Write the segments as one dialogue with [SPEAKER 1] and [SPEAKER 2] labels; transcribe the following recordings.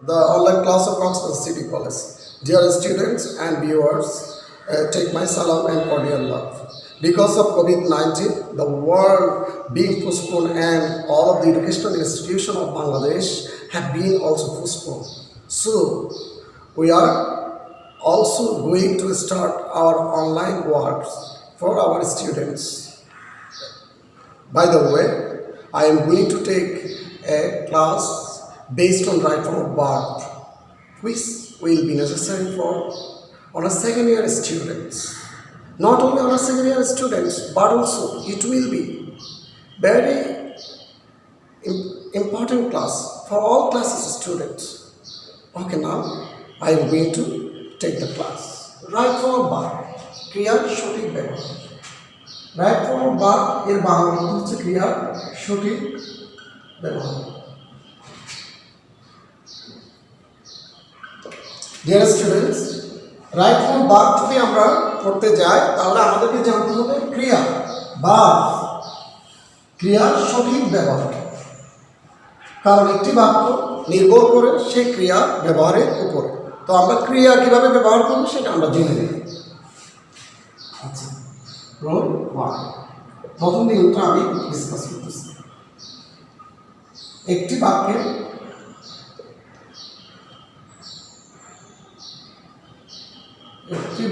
[SPEAKER 1] The online class of Oxford City College. Dear students and viewers, take my salam and cordial love. Because of COVID-19, the world being postponed and all of the educational institutions of Bangladesh have been also postponed. So, we are also going to start our online works for our students. By the way, I am going to take a class based on right form of verb, which will be necessary for on a second year students. Not only on a second year students, but also it will be very important class for all classes students. Okay, now I am going to take the class. Right form of verb, ক্রিয়ার সঠিক ব্যবহার। Right form of verb এর বাংলা অর্থ হচ্ছে ক্রিয়ার সঠিক ব্যবহার। Dear students, right form verb যদি আমরা পড়তে যাই তাহলে আমাদেরকে জানতে হবে ক্রিয়া বা ক্রিয়ার সঠিক ব্যবহার, কারণ একটি বাক্য নির্ভর করে সেই ক্রিয়া ব্যবহারের উপরে। তো আমরা ক্রিয়া কিভাবে ব্যবহার করবো সেটা আমরা জেনে নিই। আচ্ছা, রোল 1 প্রথম নিয়মটা আমি ডিসকাস করতেছি। একটি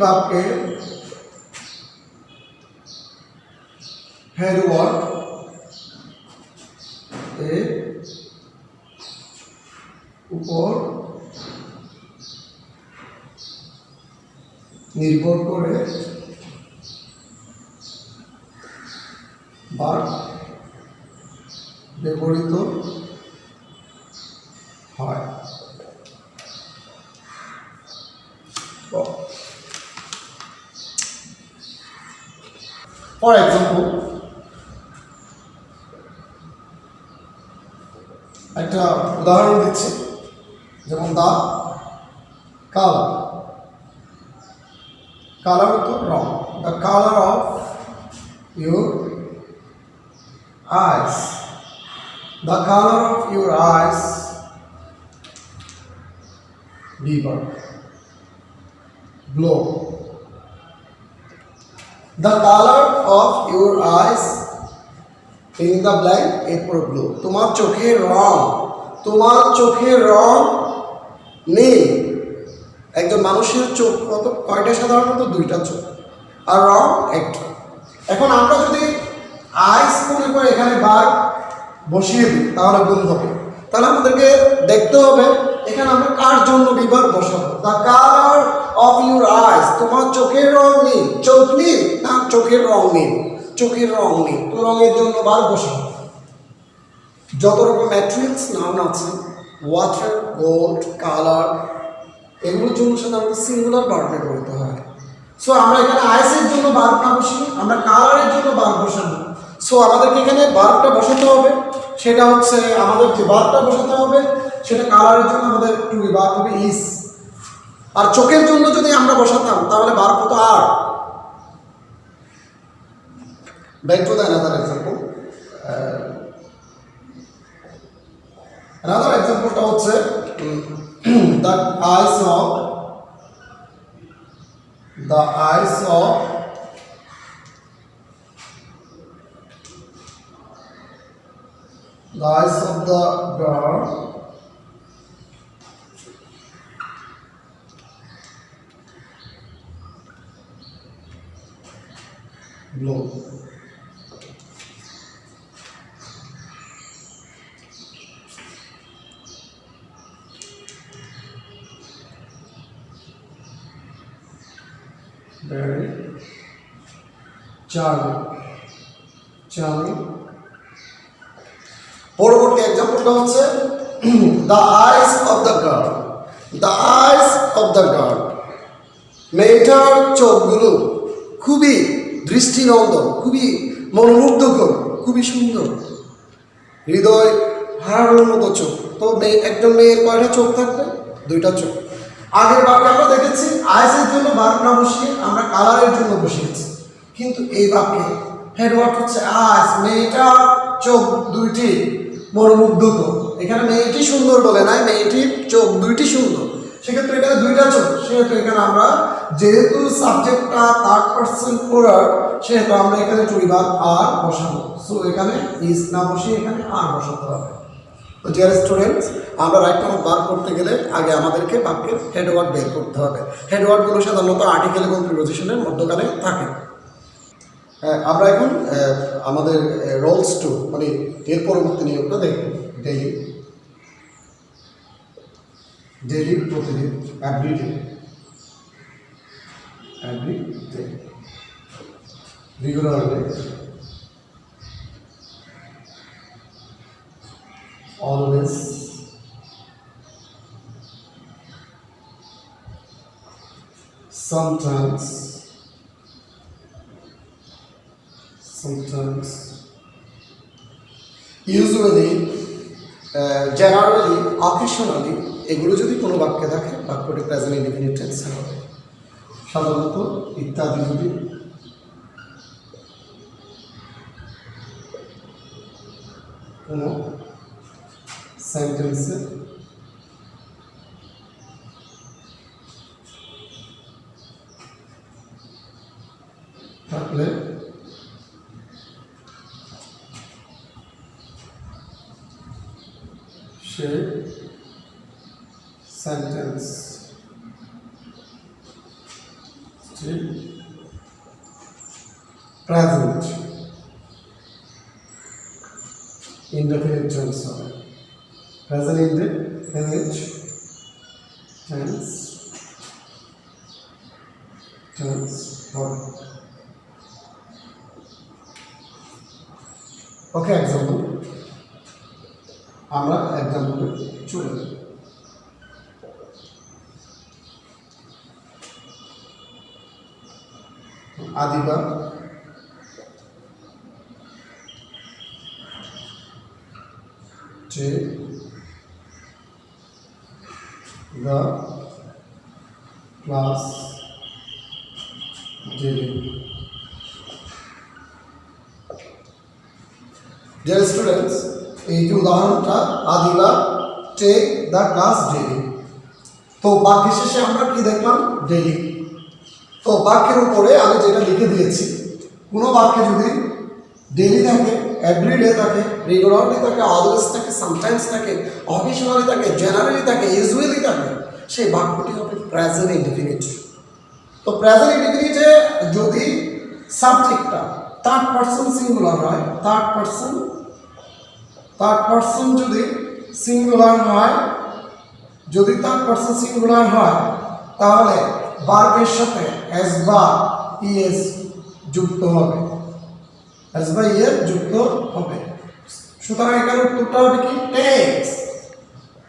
[SPEAKER 1] বাক্যের হেড ওয়ার্ড এর উপর নির্ভর করে ভার্ব ব্যবহৃত হয়। ফর এক্সাম্পল, একটা উদাহরণ দিচ্ছি, যেমন দা কালার, কালার তো রং, the colour of your eyes, the color of your eyes, beaver, blue, the color of your eyes in the blank এরপর blue, তোমার চোখের রং নীল। একজন মানুষের চোখ কয়টা? সাধারণত দুইটা চোখ, আর রং একটা। এখন আমরা যদি আইস মনে করে এখানে বার বসিয়ে দিই তাহলে ভুল হবে। তাহলে আমাদেরকে দেখতে হবে এখানে আমরা কার জন্য বিভার বসাবো। The colour of your eyes, তোমার চোখের রং নীল। চোখ নীল না, চোখের রং নীল, চোখের রং নীল, তো রঙের জন্য বার বসাবো। যত রকম ম্যাটেরিয়ালস নাউন আছে, ওয়াটার, গোল্ড, কালার, এগুলোর জন্য সাধারণত সিঙ্গুলার ভার্ব ব্যবহৃত হয়। সো আমরা এখানে আইসের জন্য ভার্ব না বসিয়ে আমরা কালারের জন্য ভার্ব বসাবো। সো আমাদেরকে এখানে ভার্বটা বসাতে হবে, সেটা হচ্ছে আমাদের যে ভার্বটা বসাতে হবে সেটা কালারের জন্য আমাদের টু বি ভার্ব হবে ইজ। আর চোখের জন্য যদি আমরা বসাতাম তাহলে ভার্ব হতো are. Back to the another example. Another এক্সাম্পলটা হচ্ছে the eyes of the eyes of the girl blue. Very charming. পরবর্তী এক্সাম্পলটা হচ্ছে the eyes of the girl, the eyes of the girl, মেয়েটার চোখগুলো খুবই দৃষ্টিনন্দন, খুবই মনোমুগ্ধকর, খুবই সুন্দর, হৃদয় হারানোর মতো চোখ। তো একজন মেয়ের কয়টা চোখ থাকবে? দুইটা চোখ। আগের বাক্যে আমরা দেখেছি আইসের জন্য ভার্ব না বসিয়ে আমরা কালারের জন্য বসিয়েছি, কিন্তু এই বাক্যে হেড ওয়ার্ড হচ্ছে আইস, মেয়েটার চোখ দুইটি মনোমুগ্ধকর। এখানে মেয়েটি সুন্দর বলে নাই, মেয়েটির চোখ দুইটি সুন্দর, সেক্ষেত্রে এখানে দুইটা চোখ, সেহেতু এখানে আমরা যেহেতু সাবজেক্টটা থার্ড পারসন প্লুরাল, সেহেতু আমরা এখানে টু ভার্ব আর বসাবো। সো এখানে ইজ না বসিয়ে এখানে আর বসাতে হবে। তো ডিয়ার স্টুডেন্টস, আমরা রাইট ফর্ম অফ ভার্ব করতে গেলে আগে আমাদেরকে বাক্যের হেড ওয়ার্ড বের করতে হবে। হেড ওয়ার্ডগুলো সাধারণত আর্টিকেল এবং প্রিপোজিশনের মধ্যখানে থাকে। আমরা এখন আমাদের রোলস টু মানে এর পরবর্তী নিয়মটা দেখব। ডেইলি, ডেইলি প্রতিদিন, everyday, everyday, regularly, always, sometimes, usually, generally, occasionally, এগুলো যদি কোনো বাক্যে থাকে বাক্যটি প্রেজেন্ট ইনডিফিনিট টেন্সে হবে। সাধারণত, ইত্যাদি যদি কোনো সেন্টেন্সে থাকলে সে সেন্টেন্স প্রেজেন্ট indefinite tense হবে। Present indefinite tense হবে। ওকে, এক্সাম্পল আমরা এক্সাম্পলে চলে যাব। Adiba, take the class daily. Dear students, এই যে উদাহরণটা Adiba take the class daily, তো বাক্যের শেষে আমরা কি দেখলাম? ডেইলি। তো বাক্যের উপরে আমি যেটা লিখে দিয়েছি, কোনো বাক্যে যদি ডেইলি থাকে, এভরিডে থাকে, রেগুলারলি থাকে, অলওয়েজ থাকে, সামটাইমস থাকে, অকেশনালি থাকে, জেনারেলি থাকে, ইউজুয়ালি থাকে, সেই বাক্যটি হবে প্রেজেন্ট ইনডিফিনিট। তো প্রেজেন্ট ইনডিফিনিটে যদি সাবজেক্টটা থার্ড পারসন সিঙ্গুলার হয়, থার্ড পারসন যদি সিঙ্গুলার হয়, যদি থার্ড পারসন সিঙ্গুলার হয়, তাহলে ভার্বের সাথে এস বা ইএস যুক্ত হবে, এস বা ইএস যুক্ত হবে। সুতরাং এখানে উত্তরটা হবে কি? টেক্স।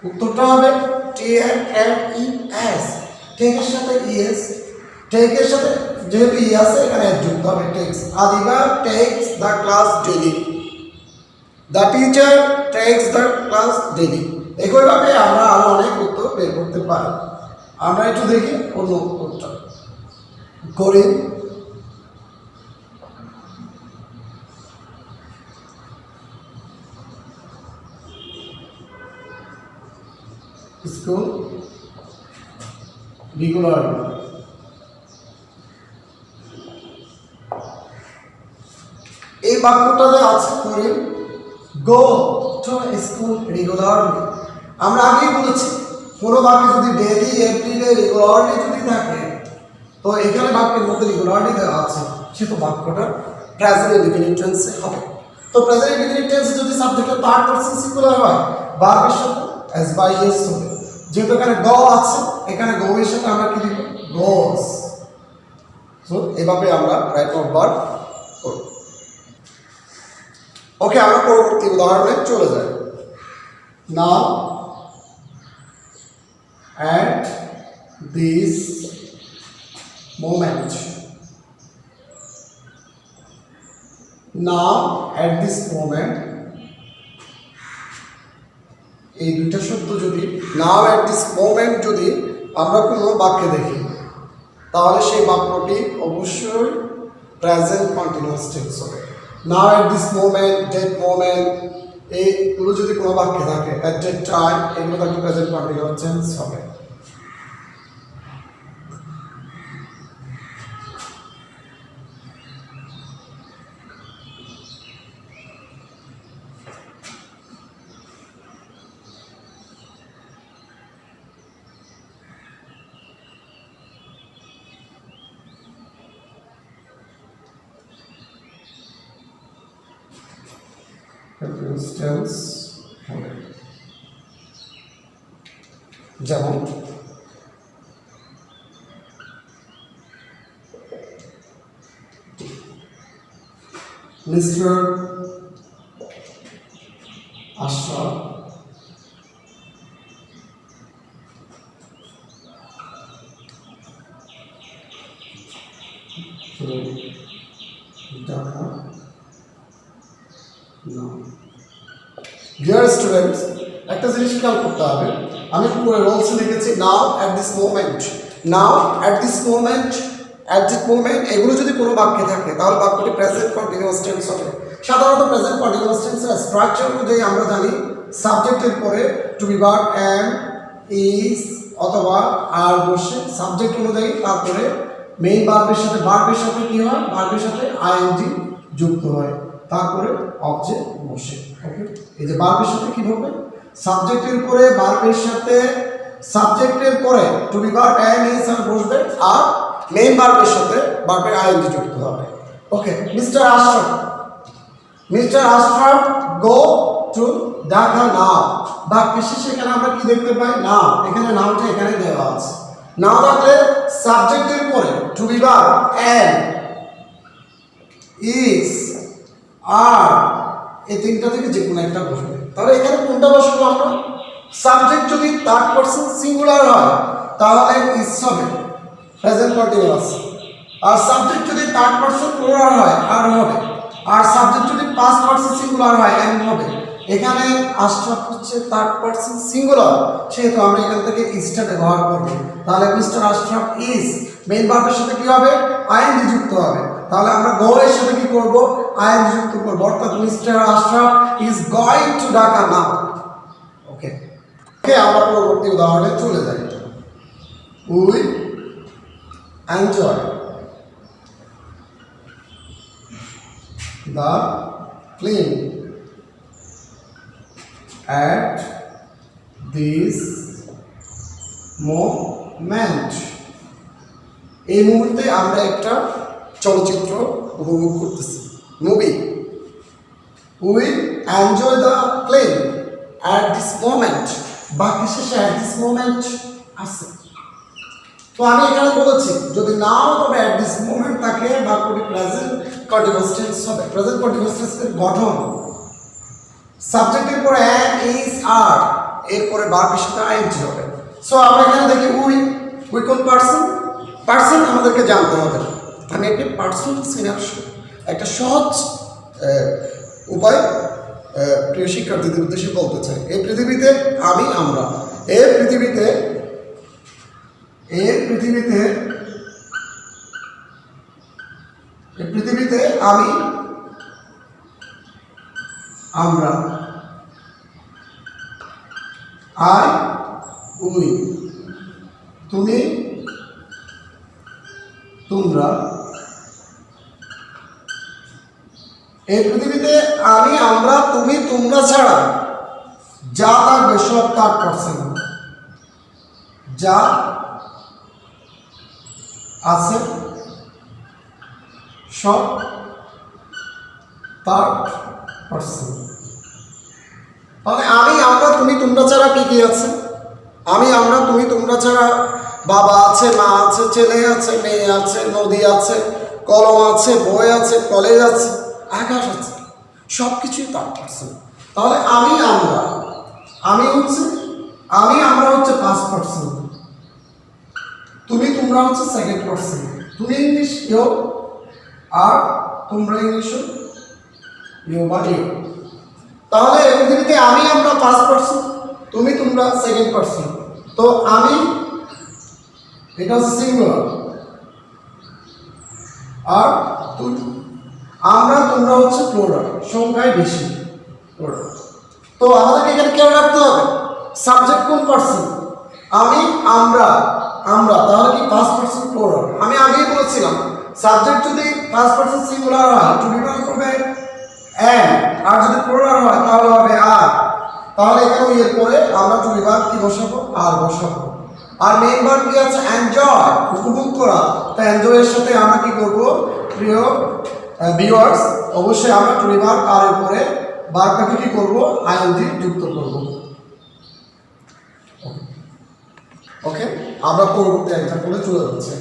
[SPEAKER 1] উত্তরটা হবে TEKS, টেকের সাথে ইএস, টেকের সাথে যেহেতু ই আছে এখানে এস যুক্ত হবে, takes. Adiba takes the class daily, the teacher takes the class daily. একইভাবে আমরা আরো অনেক উত্তর বের করতে পারি। আমরা একটু দেখি অন্য উত্তরটা করি। স্কুল রেগুলার, এই বাক্যটাতে আছে করে গো টু স্কুল রেগুলারলি। আমরা আগেই বলেছি কোনো বাক্যে যদি ডেইলি, এভরিডে, রেগুলারলি যদি থাকে, তো এখানে বাক্যের মধ্যে রেগুলারলি দেওয়া আছে, সেহেতু বাক্যটা প্রেজেন্ট ইনডিফিনিট টেন্সে হবে। তো প্রেজেন্ট ইনডিফিনিট টেন্সে যদি সাবজেক্টটা থার্ড পারসন সিঙ্গুলার হয়, ভার্বের সাথে এস বাই এস হবে। যেহেতু এখানে গ আছে, এখানে গো এর সাথে আমরা কি দিব? গোস। সো এভাবে আমরা রাইট ফর্ম ভার্ব করব। ওকে, আমরা পরবর্তী উদাহরণে চলে যাই। নাও at this moment, now at this moment, এই দুইটা শব্দ যদি নাও at this moment যদি আমরা কোনো বাক্যে দেখি, তাহলে সেই বাক্যটি অবশ্যই প্রেজেন্ট কন্টিনিউয়াস টেন্স হবে। নাও at this moment, that moment, এইগুলো যদি কোনো বাক্যে থাকে অ্যাট দ্যাট টাইম, এগুলো থাকলে প্রেজেন্ট কন্টিনিউয়াস টেন্স হবে। টেন্স হবে যেমন mister Ashraf Dhaka dear students, একটা জিনিস খেয়াল করতে হবে। আমি পুরো রোলস লিখেছি now at this moment, now at this moment, at this moment. এগুলো যদি কোনো বাক্যে থাকে তাহলে বাক্যটি প্রেজেন্ট কন্টিনিউয়াস টেন্স হবে। সাধারণত প্রেজেন্ট কন্টিনিউয়াস টেন্সের স্ট্রাকচার অনুযায়ী আমরা জানি সাবজেক্টের পরে to be verb am, is অথবা আর বসে সাবজেক্ট অনুযায়ী, তারপরে মেইন ভার্বের সাথে কি হয়, ভার্বের সাথে আইএনজি যুক্ত হয়, তারপরে অবজেক্ট বসে। ওকে, এই যে ভার্বের সাথে কি হবে, সাবজেক্টের পরে ভার্বের সাথে, সাবজেক্টের পরে to be verb am, is are বসবে, আর মেইন ভার্বের সাথে ভার্বের আইএনজি যুক্ত হবে। Okay, mister Ashraf go to Dhaka now. বাক্যের শেষে এখানে আমরা কি দেখতে পাই, নাও। এখানে নামটা এখানে দেওয়া আছে। নাও থাকলে সাবজেক্টের পরে to be verb am, is are, এই তিনটা থেকে যে কোনো একটা বসবে। তাহলে এখানে কোনটা বসবো আমরা, সাবজেক্ট যদি থার্ড পারসন সিঙ্গুলার হয় তাহলে ইজ হবে প্রেজেন্ট কন্টিনিউয়াস, আর সাবজেক্ট যদি থার্ড পারসন প্লুরাল হয় আর হবে, আর সাবজেক্ট যদি ফার্স্ট পারসন সিঙ্গুলার হয় এম হবে। এখানে আশরাফ হচ্ছে থার্ড পারসন সিঙ্গুলার, সেহেতু আমরা এখান থেকে ইজটা ব্যবহার করব। তাহলে মিস্টার আশরাফ ইজ, মেইন ভার্বের সাথে কি হবে, আইএনজি যুক্ত হবে। তাহলে আমরা গো এর সাথে কি করব, আইএনজি যুক্ত করব, অর্থাৎ mister Ashraf is going to Dhaka now. Okay, আমরা পরবর্তী উদাহরণে চলে যাই। We enjoy the film at this moment. এই মুহূর্তে আমরা একটা চলচ্চিত্র উপভোগ করতেছি, movie. We enjoy the film at this moment, বাকি শেষে অ্যাট দিস মোমেন্ট আছে। তো আমি এখানে বলেছি যদি নাও তবে অ্যাট দিস মোমেন্ট থাকে বাক্যটি প্রেজেন্ট কন্টিনিউয়াস টেন্স হবে। প্রেজেন্ট কন্টিনিউয়াস টেন্সের গঠন সাবজেক্টের পরে অ্যাম, ইজ, আর, এরপরে ভার্বের সাথে আইএনজি হবে। সো আমরা এখানে দেখি উই কোন পার্সন আমাদেরকে জানতে হবে। আমি একটি পার্সন চেনার একটা সহজ উপায় প্রিয় শিক্ষার্থীদের উদ্দেশ্যে বলতে চাই। এই পৃথিবীতে আমি, আমরা, এই পৃথিবীতে আমি, আমরা, আই, উই, তুমি, তোমরা। এই পৃথিবীতে আমি, আমরা, তুমি, তোমরা ছাড়া যা থাকবে সব থার্ড পারসন, যা আছে সব থার্ড পারসন। তাহলে আমি, আমরা, তুমি, তোমরা ছাড়া কি কি আছে, আমি, আমরা, তুমি, তোমরা ছাড়া বাবা আছে, মা আছে, ছেলে আছে, মেয়ে আছে, নদী আছে, কলম আছে, বই আছে, কলেজ আছে, আকাশ আছে, সব কিছুই থার্ড পারসন। তাহলে আমি, আমরা, আমরা হচ্ছে ফার্স্ট পারসন, তুমি, তোমরা হচ্ছে সেকেন্ড পারসন। তুমি ইংলিশ ইউ, আর তোমরা ইংলিশ ইউ বা ইউ। তাহলে পৃথিবীতে আমি, আমরা ফার্স্ট পারসন, তুমি, তোমরা সেকেন্ড পারসন। তো আমি এটা হচ্ছে সিঙ্গুলার, আর আমরা, তোমরা হচ্ছে প্লুরাল, সংখ্যায় বেশি প্লুরাল। তো আমাদেরকে এখানে কেউ রাখতে হবে সাবজেক্ট কোন পার্সন আমি আমরা তাহলে কি ফার্স্ট পার্সন প্লুরাল আমি আগেই বলেছিলাম সাবজেক্ট যদি ফার্স্ট পার্সন সিঙ্গুলার হয় টু বি ব্যবহার করবে এন্ড আর যদি প্লুরাল হয় তাহলে হবে আর তাহলে এখানে এর পরে আমরা টু বি ভার্ব কি বসাবো আর বসাবো আর মেইন ভার্ব কি আছে এনজয় উপভোগ করা তাই এনজয় এর সাথে আমরা কি করব প্রিয় ভিউয়ার্স অবশ্যই আমরা টু বি ভার্ব আর এর পরে ভার্বটাকে কি করব আইএনজি যুক্ত করব ওকে আমরা পরবর্তী এক্সাম্পলে চলে যাচ্ছি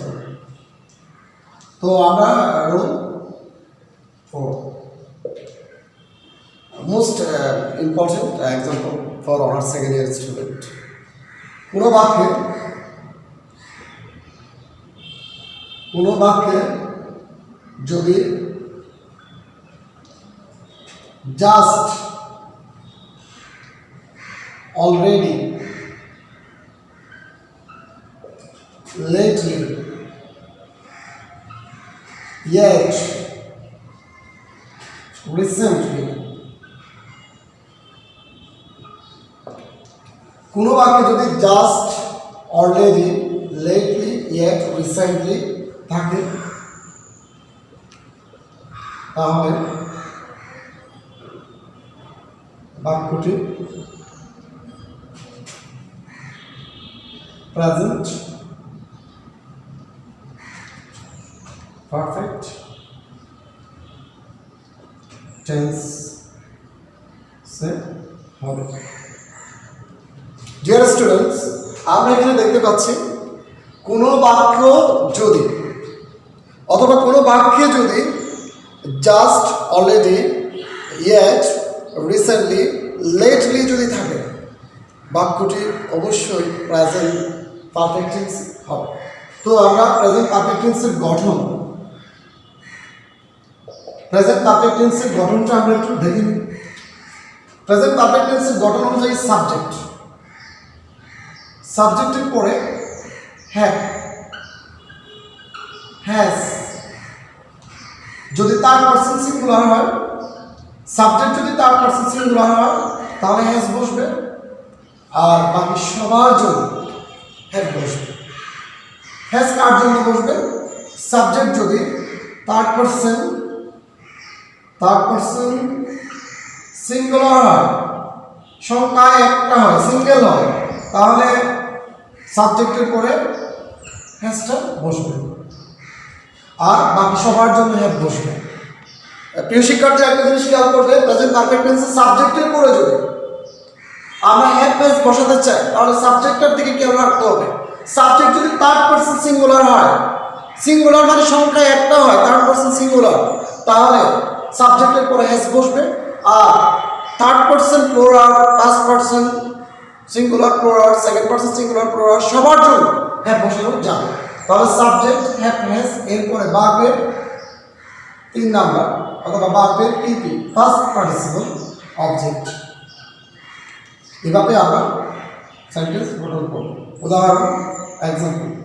[SPEAKER 1] তো আমরা rule 4 most important example for our second year student কোনো বাক্যে যদি just already lately yet recently কোনো বাক্যে যদি just already lately yet recently থাকে তাহলে বাক্যটি প্রেজেন্ট পারফেক্ট টেন্স সে হবে ডিয়ার স্টুডেন্টস আমরা এখানে দেখতে পাচ্ছি কোনো বাক্য যদি অথবা কোনো বাক্যে যদি just already yet recently lately যদি থাকে বাক্যটি অবশ্যই প্রেজেন্ট পারফেক্ট টেন্স হবে তো আমরা প্রেজেন্ট পারফেক্ট টেন্সের গঠন প্রেজেন্ট পারফেক্ট টেন্সের গঠনটা আমরা একটু দেখে নিই প্রেজেন্ট পারফেক্ট টেন্সের গঠন অনুযায়ী সাবজেক্ট সাবজেক্টের পরে হ্যাজ যদি তার পার্সন সিঙ্গুলার হয় সাবজেক্ট যদি তার পার্সন সিঙ্গুলার হয় তাহলে হ্যাজ বসবে আর বাকি সবার জন্য হ্যাজ বসবে হ্যাজ কার জন্য বসবে সাবজেক্ট যদি থার্ড পার্সন সিঙ্গুলার হয় সংখ্যায় একটা হয় সিঙ্গেল হয় তাহলে সাবজেক্টের পরে হ্যাজটা বসবে আর বাকি সবার জন্য হ্যাজ বসবে প্রিয় শিক্ষার্থী একটা জিনিস খেয়াল করবে প্রেজেন্ট পারফেক্ট টেন্সে সাবজেক্টের পরে যদি আমরা হ্যাভ হ্যাজ বসাতে চাই তাহলে সাবজেক্টের দিকে খেয়াল রাখতে হবে সাবজেক্ট যদি থার্ড পার্সন সিঙ্গুলার হয় সিঙ্গুলার মানে সংখ্যায় একটা হয় থার্ড পার্সন সিঙ্গুলার তাহলে সাবজেক্টের পরে হ্যাজ বসবে আর third person plural first person singular plural second person singular plural সবার জন্য হ্যাভ বসানো যাবে তাহলে সাবজেক্ট হ্যাভ হ্যাজ এরপরে ভার্বের 3 নাম্বার অথবা ভার্বের পিপি ফার্স্ট পার্টিসিপল অবজেক্ট এভাবে আমরা সেন্টেন্স গঠন করব উদাহরণ example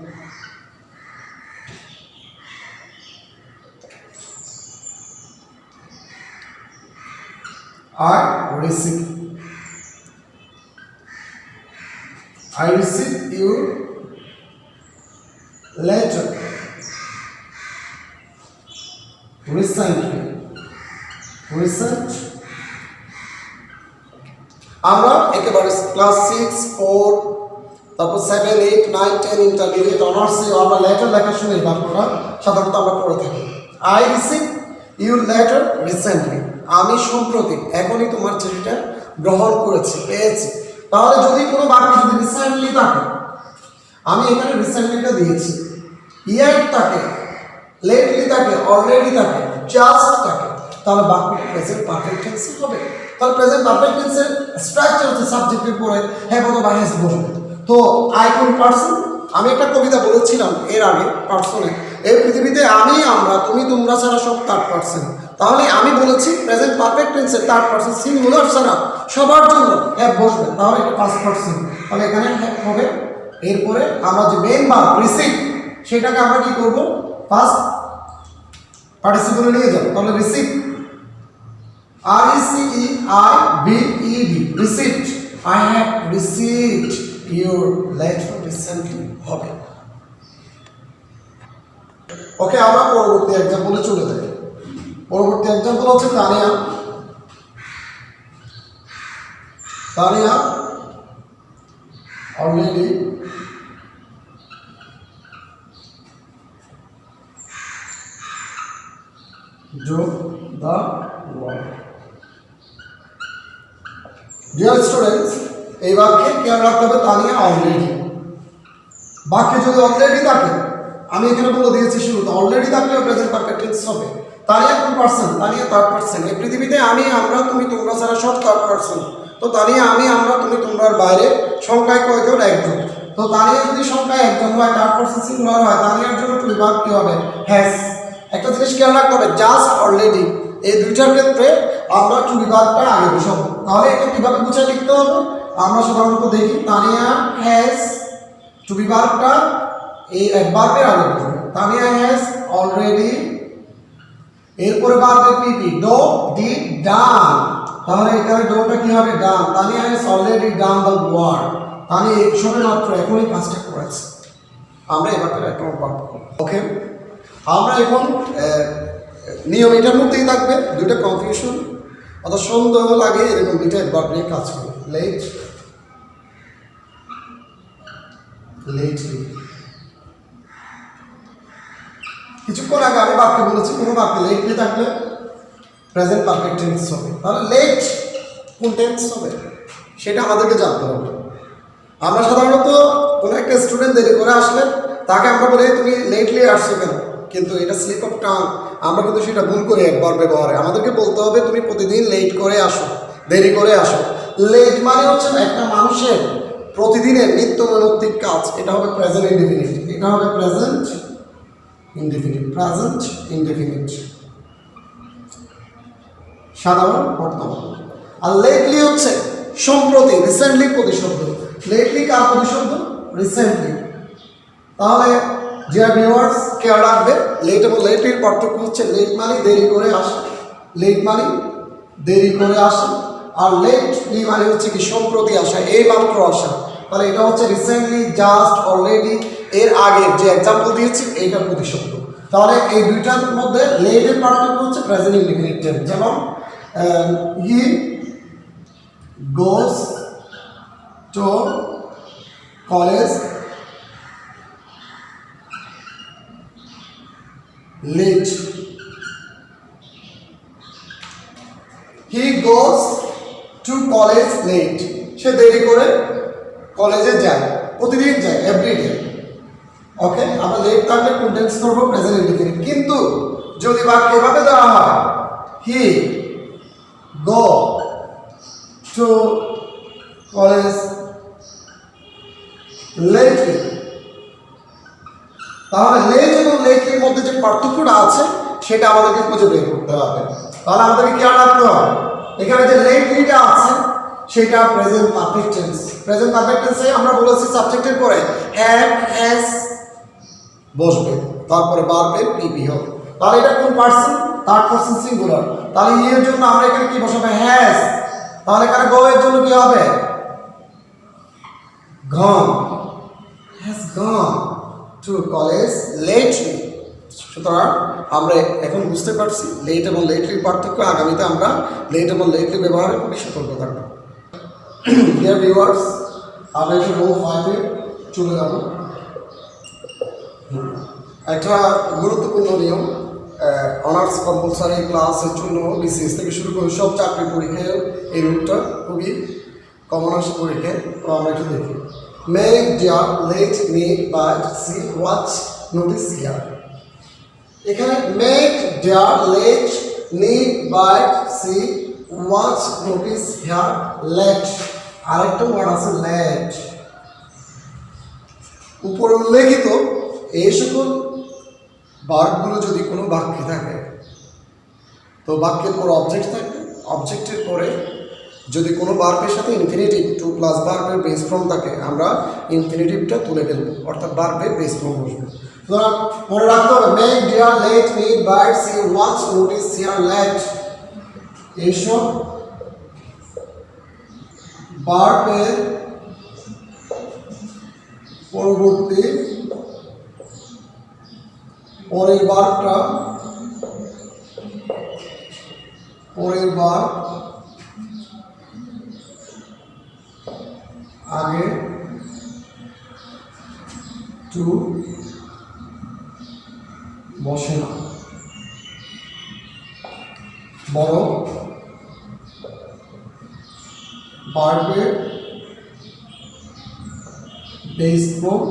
[SPEAKER 1] I received your letter recently. আমরা একেবারে ক্লাস 6, 4 তারপর 7, 8, 9, 10 ইন্টারমিডিয়েট অনার্সে আমরা লেটার লেখার সময় এই বাক্যটা সাধারণত আমরা পড়ে থাকি I received your letter recently. আমি সম্প্রতি এখনই তোমার চিঠিটা গ্রহণ করেছি পেয়েছি তাহলে যদি কোনো বাক্য যদি রিসেন্টলি থাকে আমি এখানে রিসেন্টলিটা দিয়েছি ইয়েট থাকে লেটলি থাকে অলরেডি থাকে জাস্ট থাকে তাহলে বাক্যটা প্রেজেন্ট পারফেক্ট টেন্স হবে তাহলে প্রেজেন্ট পারফেক্ট টেন্সের স্ট্রাকচার হচ্ছে সাবজেক্টের পরে হ্যাভ অথবা হ্যাজ বসবে তো আই কোন পার্সন আমি একটা কবিতা বলেছিলাম এর আগে পার্সনে এই পৃথিবীতে আমি আমরা তুমি তোমরা ছাড়া সব থার্ড পার্সন তাহলে আমি বলেছি প্রেজেন্ট পারফেক্ট টেন্সের থার্ড পার্সন সিঙ্গুলার ছাড়া সবার জন্য হ্যাভ বসবে তাহলে এটা ফার্স্ট পার্সন তাহলে এখানে হ্যাভ হবে এরপরে আমরা যে মেইন ভার্ব রিসিভ সেটাকে আমরা কি করব ফার্স্ট পার্টিসিপলে নিয়ে যাব তাহলে receive RECEIVED received, I have received your letter recently হবে। ওকে, আমরা পরবর্তী এক্সাম্পলে চলে যাই। পরবর্তী এক্সাম্পল হচ্ছে Tania. Tania already do the work. Dear students, এই বাক্যে খেয়াল রাখতে হবে তানিয়া অলরেডি। বাক্যে যদি অলরেডি থাকে, আমি এখানে বলে দিয়েছি শুরুতে অলরেডি থাকলে প্রেজেন্ট পারফেক্ট টেন্স হবে। তানিয়া কোন পারসন? Tania third person. এই পৃথিবীতে আমি, আমরা, তুমি, তোমরা ছাড়া সব থার্ড পারসন। তো তানিয়া আমি, আমরা, তুমি, তোমরার বাইরে সংখ্যায় কয়জন? একজন। তো তানিয়া যদি সংখ্যায় একজন হয়, থার্ড পারসন সিঙ্গুলার হয়, তানিয়ার জন্য টু ভার্ব কি হবে? হ্যাজ। একটা জিনিস খেয়াল রাখতে হবে, জাস্ট অলরেডি এই দুইটার ক্ষেত্রে আমরা টু ভার্বটা আগে বসাবো। তাহলে এটা কিভাবে বুঝে লিখতে হবে? আমরা সাধারণত দেখি তানিয়া হ্যাজ টু ভার্বটা এই ভার্বের আগে বসবে। তানিয়া হ্যাজ অলরেডি, এরপরে ভার্বের পিপি ডো, ডিড, ডান। তাহলে এখানে ডোটা কি হবে? Done. Tania has already done the work. Tania এই সবে মাত্র এখনই কাজটা করেছে। আমরা এবার একটা পারব। ওকে, আমরা এখন নিয়ম এটার মধ্যেই থাকবে, দুইটা কনফিউশন অর্থাৎ সন্দেহ লাগে এরকম দুইটা ভার্ব নিয়ে কাজ করবে। লেটলি। কিছুক্ষণ আগে আমি বাক্যে বলেছি কোনো বাক্যে লেটলি থাকলে প্রেজেন্ট পারফেক্ট টেন্স হবে। তাহলে লেট কোন টেন্স হবে সেটা আমাদেরকে জানতে হবে। আমরা সাধারণত কোনো একটা স্টুডেন্ট দেরি করে আসলে তাকে আমরা বলি তুমি লেটলি আসছো কেন, কিন্তু এটা স্লিপ অফ টাং। আমরা কিন্তু সেটা ভুল করি একবার ব্যবহারে। আমাদেরকে বলতে হবে তুমি প্রতিদিন লেট করে আসো, দেরি করে আসো। লেট মানে হচ্ছে একটা মানুষের প্রতিদিনের নিত্য নৈমিত্তিক কাজ। এটা হবে প্রেজেন্ট ইনডেফিনিট। এটা হবে প্রেজেন্ট ইনডেফিনিট। প্রেজেন্ট ইনডেফিনিট সাধারণ বর্তমান। আর লেটলি হচ্ছে সম্প্রতি, রিসেন্টলি প্রতিশব্দ। লেটলি কার প্রতিশব্দ? রিসেন্টলি। তাহলে ডিয়ার ভিউয়ার্স খেয়াল রাখবে, লেট এবং লেটলির পার্থক্য হচ্ছে লেট মানে দেরি করে আসে, লেট মানে দেরি করে আসে, আর লেটলি মানে হচ্ছে কি সম্প্রতি আসা, এই মাত্র আসা। তাহলে এটা হচ্ছে রিসেন্টলি, জাস্ট, অলরেডি, এর আগে যে এক্সাম্পল দিয়েছি এইটা প্রতিশব্দ। তাহলে এই দুইটার মধ্যে লেটের পার্থক্য হচ্ছে প্রেজেন্ট ইনডেফিনিট টেন্স। যেমন he goes to college late. He goes to college late. সে দেরি করে কলেজে যায়, প্রতিদিন যায়, এভরিডে। ওকে, আমরা লেট থাকলে কোন টেন্স করব? Present indefinite. কিন্তু যদি বাক্য এভাবে দেওয়া হয় হি গো টু কলেজ লেটলি, তাহলে লেট এবং লেটলির মধ্যে যে পার্থক্যটা আছে সেটা আমাদেরকে খুঁজে বের করতে হবে। তাহলে আমাদেরকে খেয়াল রাখতে হবে এখানে যে লেটলিটা আছে সেটা present perfect tense. Present perfect টেন্সে আমরা বলেছি সাবজেক্টের পরে হ্যাভ, হ্যাজ বসবে, তারপরে ভার্বের পিপি হবে। তাহলে এটা কোন পারসন? Third person singular. তাহলে হি এর জন্য আমরা এখানে কি বসাবো? হ্যাজ। তাহলে এখানে গো এর জন্য কি হবে? Gone. Has gone to college lately. সুতরাং আমরা এখন বুঝতে পারছি লেট এবং লেটলির পার্থক্য। আগামীতে আমরা লেট এবং লেটলি ব্যবহারে খুবই সতর্ক থাকবো। ডিয়ার ভিউয়ার্স, আমরা একটু রোল 5-এ চলে যাব। একটা গুরুত্বপূর্ণ নিয়ম, অনার্স কম্পালসারি ক্লাসের জন্য বিসিএস থেকে শুরু করে সব চাকরি পরীক্ষায় এই রুলটা খুবই কমন আসে পরীক্ষায়। তো আমরা একটু দেখি। Make dear let me but see what notice here. এখানে make dear let me but see what notice here. Let আরেকটা ওয়ার্ড আছে let। উপরে উল্লেখিত এই সকল ভার্বগুলো যদি কোনো বাক্যে থাকে তো বাক্যের পর অবজেক্ট থাকবে, অবজেক্টের পরে যদি কোনো ভার্বের সাথে ইনফিনিটিভ টু প্লাস ভার্বের বেস ফর্ম থাকে আমরা ইনফিনিটিভটা তুলে ফেলব, অর্থাৎ ভার্বের বেস ফর্ম বসবে। সুতরাং মনে রাখতে হবে make dare let need bid see watch notice hear let এইসব ভার্বের পরবর্তী পরের ভার্বটা পরের ভার্ব আগে টু বসে না, বরং ভার্বের বেস ফর্ম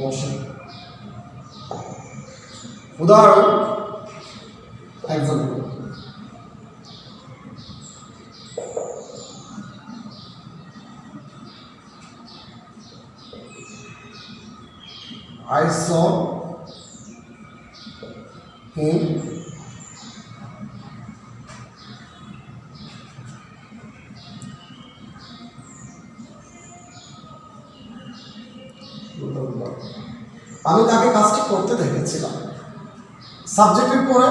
[SPEAKER 1] বসে। উদাহরণ এক্সাম্পল, I saw him আমি তাকে কাজটি করতে দেখেছিলাম। সাবজেক্টের পরে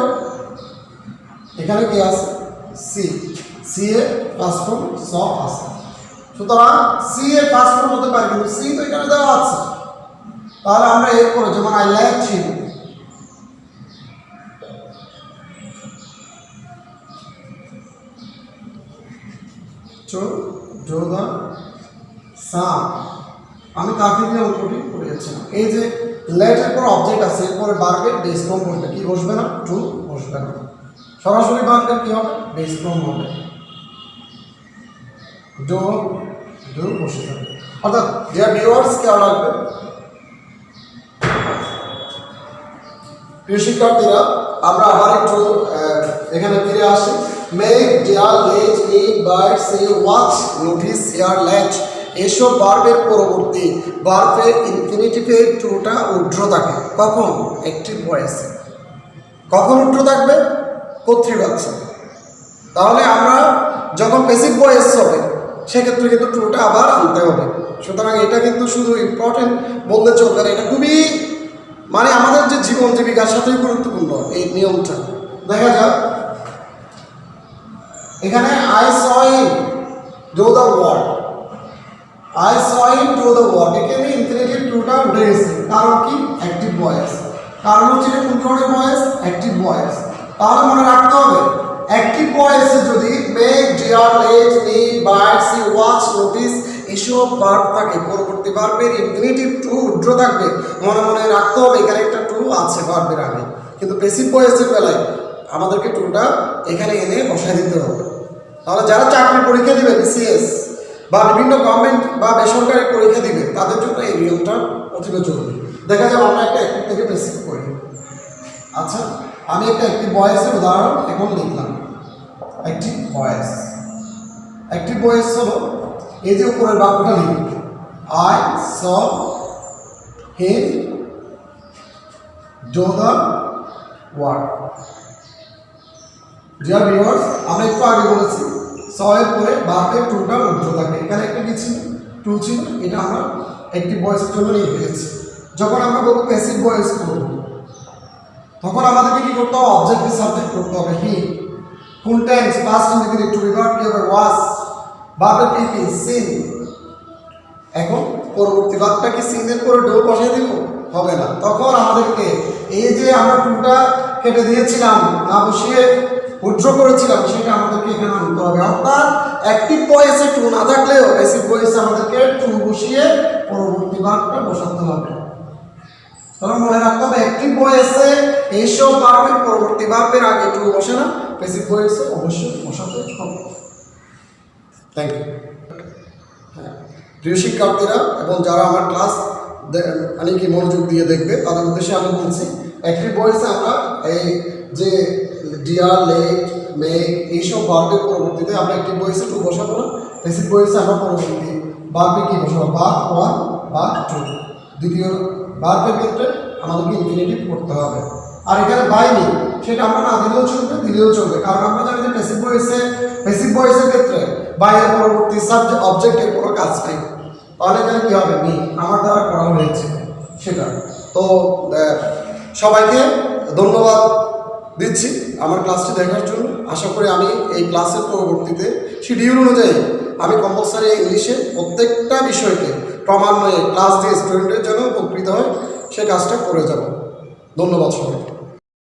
[SPEAKER 1] এখানে কি আছে? সি। সি এর ফার্স্ট ফর্ম স আছে, সুতরাং সি এর ফার্স্ট ফর্ম হতে পারে, কিন্তু সি তো এখানে দেওয়া আছে। তাহলে আমরা এরপরে যেমন আই লাইক হিম, আমি তাকে দিয়ে অঙ্কটি করেছিলাম। এই যে লেটের পর অবজেক্ট আছে, এরপরে ভার্বের বেস ফর্ম বসবে, কি বসবে না? টু বসবে না, সরাসরি ভার্বের কি হবে? বেস ফর্ম হবে, ডো ডো বসে যাবে। অর্থাৎ ডিয়ার ভিউয়ার্স কেমন লাগবে? প্রিয় শিক্ষার্থীরা, আমরা আবার একটু এখানে ফিরে আসি। মেক, ডিয়ার, লেট, ইট, বার্ড, সে, ওয়াচ, নোটিস, হেয়ার, লেট এসব ভার্বের পরবর্তী ভার্বের ইনফিনিটিভে টুটা ঊর্ধ্ব থাকে। কখন? অ্যাক্টিভ ভয়েসে। কখন ঊর্ধ্ব থাকবে? কর্তৃবাচ্য। তাহলে আমরা যখন প্যাসিভ ভয়েস হবে সেক্ষেত্রে কিন্তু টুটা আবার আনতে হবে। সুতরাং এটা কিন্তু শুধু ইম্পর্টেন্ট বলতে চলবে না, এটা খুবই মানে আমাদের যে জীবন জীবিকার সাথেই গুরুত্বপূর্ণ এই নিয়মটা। দেখা যাক এখানে I saw him do the work, I saw him do the work, এখানে ইনফিনিটিভ টুটা উঠে গেছে। কারণ কি? Active voice. কারণ হচ্ছে এটা কোন ধরনের ভয়েস? Active voice. তাহলে মনে রাখতে হবে অ্যাক্টিভ ভয়েসে যদি make, dare, let, need, bid, see, watch, notice এসব ভার্ব থাকে, পরবর্তী ভার্বের ইনফিনিটিভ টু ঊর্ধ্ব থাকবে। মনে মনে রাখতে হবে এখানে একটা টু আছে ভার্বের আগে, কিন্তু প্যাসিভ ভয়েসের বেলায় আমাদেরকে টুটা এখানে এনে বসায় দিতে হবে। তাহলে যারা চাকরি পরীক্ষা দিবে, বিসিএস বা বিভিন্ন গভর্নমেন্ট বা বেসরকারি পরীক্ষা দিবে, তাদের জন্য এই নিয়মটা অতীব জরুরি। দেখা যাবে আমরা একটা অ্যাক্টিভ থেকে প্যাসিভ করি। আচ্ছা, আমি একটা অ্যাক্টিভ ভয়েসের উদাহরণ এখন লিখলাম। অ্যাক্টিভ ভয়েস, অ্যাক্টিভ ভয়েস হলো এই যে উপরের বাক্যটা লিখব, I saw him do the work. Dear viewers, আমরা একটু আগে বলেছি স এর পরে ভার্বের টুটা ঊর্ধ্ব থাকে। এখানে একটা কি ছিল? টু ছিল, এটা আমরা অ্যাক্টিভ ভয়েসের জন্য নিয়ে ফেলেছি। যখন আমরা বলবো প্যাসিভ ভয়েস করব, তখন আমাদেরকে কি করতে হবে? অবজেক্টিভ সাবজেক্ট করতে হবে। He, full tense, past indefinite, to রিভার্ব কি হবে? ওয়াজ, ভার্বের পিপি সিন। এখন পরবর্তী ভার্বটা কি সিন এর পরে ডো বসাই দিব? হবে না। তখন আমাদেরকে এই যে আমরা টুটা কেটে দিয়েছিলাম, না বসিয়ে ঊর্ধ্ব করেছিলাম, সেটা আমাদেরকে এখানে আনতে হবে। অর্থাৎ অ্যাক্টিভ ভয়েসে টু না থাকলেও প্যাসিভ ভয়েসে আমাদেরকে টু বসিয়ে পরবর্তী ভার্বটা বসাতে হবে। তখন মনে রাখতে হবে অ্যাক্টিভ ভয়েসে এইসব ভার্বের পরবর্তী ভার্বের আগে টু বসে না, প্যাসিভ ভয়েসে অবশ্যই বসাতে হবে। Thank you. প্রিয় শিক্ষার্থীরা এবং যারা আমার ক্লাস কি মনোযোগ দিয়ে দেখবে, তাদের উদ্দেশ্যে আমি বলছি অ্যাক্টিভ ভয়েসে আমরা এই যে ডিয়ার, লেট, মেক এইসব ভার্বের পরবর্তীতে আমরা অ্যাক্টিভ ভয়েসে টু বসাবো না, প্যাসিভ ভয়েসে আমরা পরবর্তী ভার্বে কি বসাবো? ভার্ব ওয়ান বা টু। দ্বিতীয় ভার্বের ক্ষেত্রে আমাদেরকে ইনফিনিটিভ করতে হবে। আর এখানে বাই নেই, সেটা আমরা না দিলেও চলবে, দিলেও চলবে। কারণ আমরা জানি যে প্যাসিভ ভয়েসের ক্ষেত্রে বাই এর পরবর্তী সাবজেক্ট অবজেক্টের কোনো কাজ নাই। তাহলে এখানে কি হবে? মি, আমার দ্বারা করা হয়েছে সেটা। তো সবাইকে ধন্যবাদ দিচ্ছি আমার ক্লাসটি দেখার জন্য। আশা করি আমি এই ক্লাসের পরবর্তীতে শিডিউল অনুযায়ী আমি কম্পালসারি ইংলিশে প্রত্যেকটা বিষয়কে ক্রমান্বয়ে ক্লাস দিয়ে স্টুডেন্টের জন্য উপকৃত হয় সে কাজটা করে যাব। ধন্যবাদ সবাই।